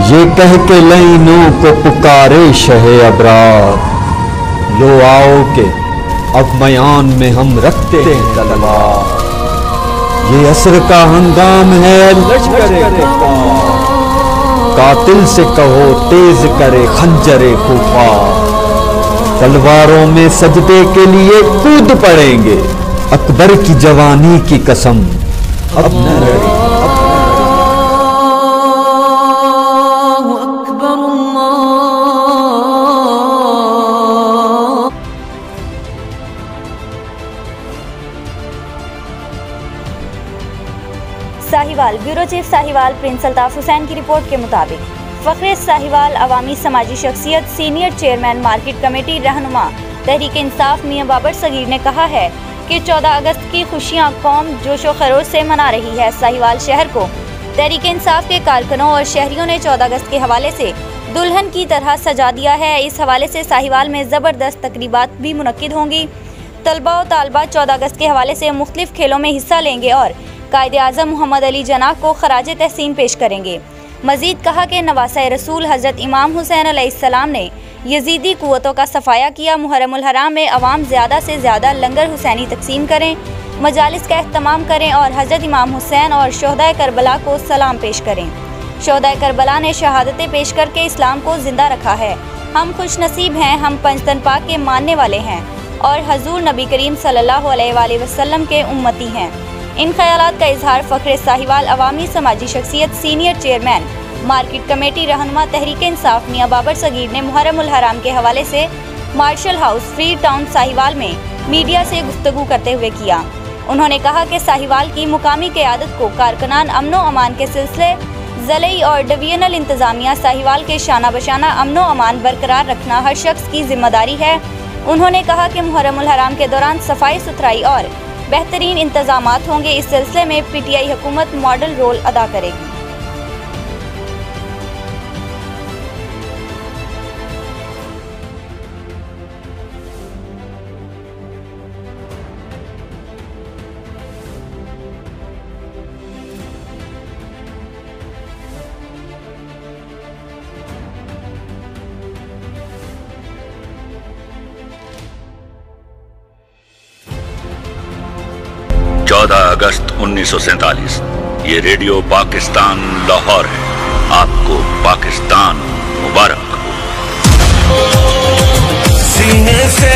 ये कह के लाइनों को पुकारे शहे अबरार, लो आओ के अब मयान में हम रखते हैं तलवार। ये असर का हंगाम है लश्करे कुफार, कातिल से कहो तेज करे खंजरे कुफार। तलवारों में सजदे के लिए कूद पड़ेंगे, अकबर की जवानी की कसम अब न रही। Sahiwal bureau chief Sahiwal Prince Altaf Hussain की रिपोर्ट के मुताबिक फखरे साहिवाल अवामी समाजी शख्सियत सीनियर चेयरमैन मार्केट कमेटी रहनुमा तहरीक इंसाफ मियां बाबर सगीर ने कहा है कि 14 अगस्त की खुशियां कौम जोशो खरोश से मना रही है। साहिवाल शहर को तहरीक इंसाफ के कारकुनों और शहरियों ने 14 अगस्त के हवाले से दुल्हन की तरह सजा दिया है। इस हवाले से साहिवाल में ज़बरदस्त तकरीबात भी मुनक्किद होंगी। तलबा और तालबात 14 अगस्त के हवाले से मुख्तलिफ खेलों में हिस्सा लेंगे और कायद-ए-आज़म मोहम्मद अली जनाह को खराज तहसीन पेश करेंगे। मजीद कहा कि नवासा रसूल हज़रत इमाम हुसैन अलैहिस्सलाम ने यजीदी कुव्वतों का सफाया किया। मुहर्रमुल हराम में अवाम ज़्यादा से ज़्यादा लंगर हुसैनी तकसीम करें, मजालिस का एहतमाम करें और हज़रत इमाम हुसैन और शोहदाए करबला को सलाम पेश करें। शोहदाए करबला ने शहादतें पेश करके इस्लाम को जिंदा रखा है। हम खुश नसीब हैं, हम पंजतन पाक के मानने वाले हैं और हजूर नबी करीम सल्लल्लाहु अलैहि वसल्लम के उम्मती हैं। इन ख्यालात का इजहार फखरे साहिवाल अवामी समाजी शख्सियत सीनियर चेयरमैन मार्केट कमेटी रहनुमा तहरीक इंसाफ मियां बाबर सगीर ने मुहर्रमुल हराम के हवाले से marshal house free town Sahiwal में मीडिया से गुफ्तगू करते हुए किया। उन्होंने कहा कि साहिवाल की मुकामी क़यादत को कारकुनान अमनो अमान के सिलसिले ज़िले और डिवीजनल इंतज़ामिया साहिवाल के शाना बशाना अमनो अमान बरकरार रखना हर शख्स की जिम्मेदारी है। उन्होंने कहा कि मुहर्रमुल हराम के दौरान सफाई सुथराई और बेहतरीन इंतजामात होंगे। इस सिलसिले में पीटीआई हुकूमत मॉडल रोल अदा करेगी। अगस्त 1947 ये रेडियो पाकिस्तान लाहौर है। आपको पाकिस्तान मुबारक हो। सीने से